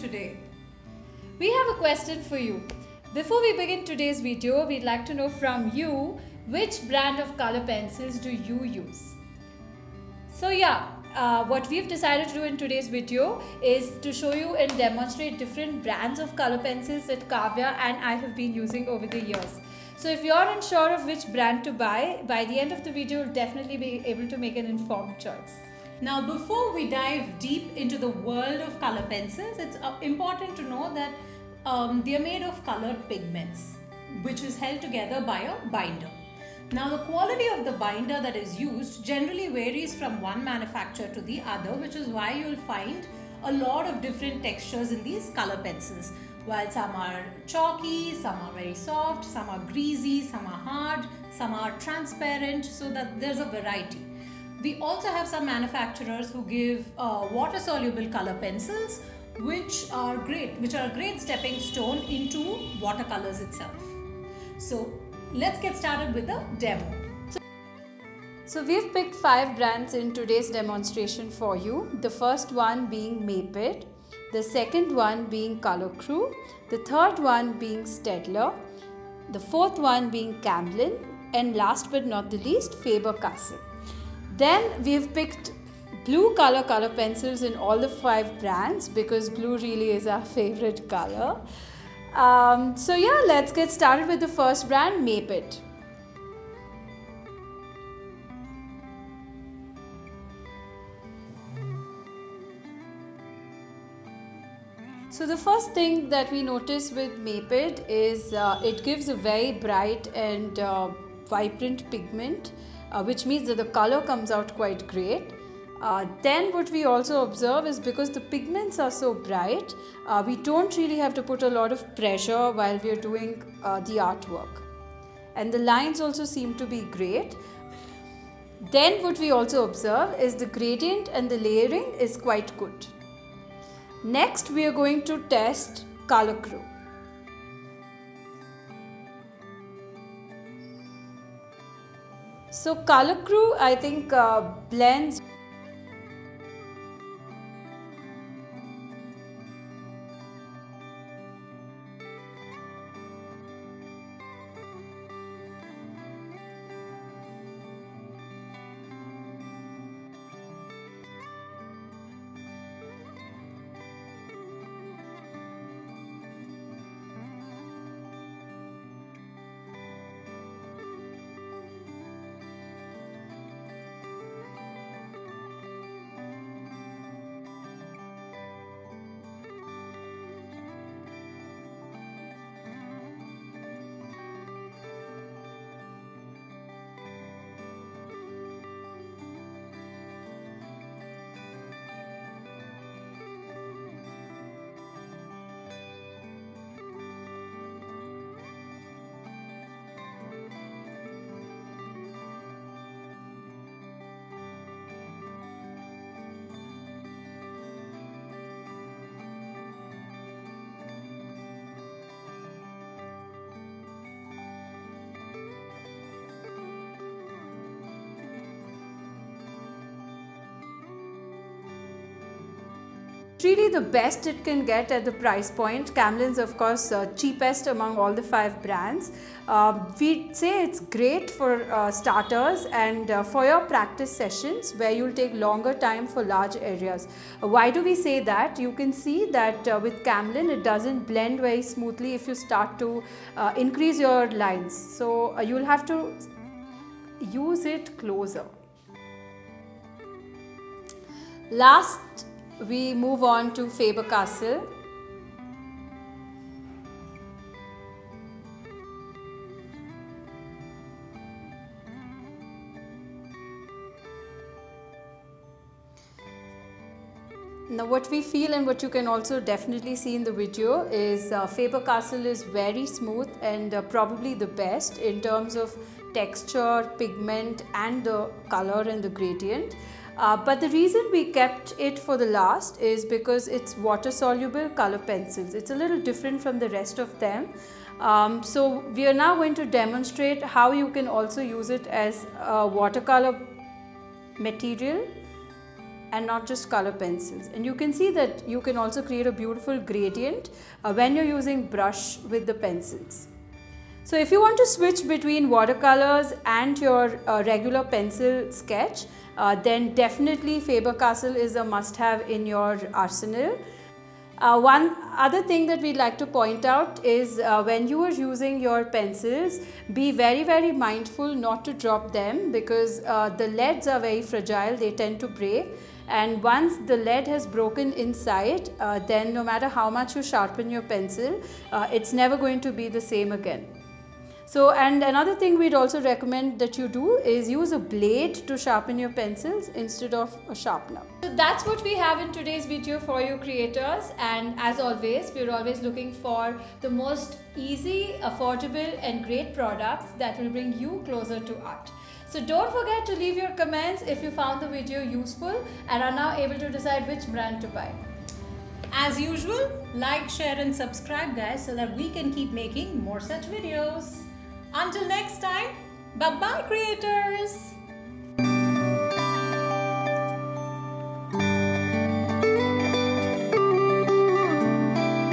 today? We have a question for you. Before we begin today's video, we'd like to know from you which brand of color pencils do you use? What we've decided to do in today's video is to show you and demonstrate different brands of color pencils that Kavya and I have been using over the years. So if you're unsure of which brand to buy, by the end of the video, you'll definitely be able to make an informed choice. Now, before we dive deep into the world of color pencils, it's important to know that they are made of colored pigments, which is held together by a binder. Now, the quality of the binder that is used generally varies from one manufacturer to the other, which is why you'll find a lot of different textures in these color pencils. While some are chalky, some are very soft, some are greasy, some are hard, some are transparent, so that there's a variety. We also have some manufacturers who give water-soluble color pencils, which are a great stepping stone into watercolors itself. So let's get started with the demo. So we've picked 5 brands in today's demonstration for you. The first one being Maped, the second one being Color Crew, the third one being Staedtler, the fourth one being Camlin, and last but not the least, Faber-Castell. Then we've picked blue color pencils in all the 5 brands because blue really is our favorite color. Let's get started with the first brand, Maped. So the first thing that we notice with Maped is it gives a very bright and vibrant pigment, which means that the color comes out quite great. Then what we also observe is because the pigments are so bright, we don't really have to put a lot of pressure while we are doing the artwork. And the lines also seem to be great. Then what we also observe is the gradient and the layering is quite good. Next, we are going to test Color Crew. So Color Crew, I think, blends really the best it can get at the price point. Camlin's of course cheapest among all the 5 brands. We'd say it's great for starters and for your practice sessions where you'll take longer time for large areas. Why do we say that? You can see that with Camlin it doesn't blend very smoothly if you start to increase your lines. So you'll have to use it closer. Last, we move on to Faber-Castell. Now what we feel and what you can also definitely see in the video is Faber-Castell is very smooth and probably the best in terms of texture, pigment and the color and the gradient. But the reason we kept it for the last is because it's water soluble color pencils. It's a little different from the rest of them. So we are now going to demonstrate how you can also use it as a watercolor material and not just color pencils. And you can see that you can also create a beautiful gradient when you're using brush with the pencils. So if you want to switch between watercolors and your regular pencil sketch, then definitely Faber-Castell is a must-have in your arsenal. One other thing that we'd like to point out is when you are using your pencils, be very mindful not to drop them, because the leads are very fragile, they tend to break, and once the lead has broken inside, then no matter how much you sharpen your pencil, it's never going to be the same again. So, and another thing we'd also recommend that you do is use a blade to sharpen your pencils instead of a sharpener. So that's what we have in today's video for you creators, and as always, we're always looking for the most easy, affordable and great products that will bring you closer to art. So don't forget to leave your comments if you found the video useful and are now able to decide which brand to buy. As usual, like, share and subscribe guys, so that we can keep making more such videos. Until next time, bye bye creators!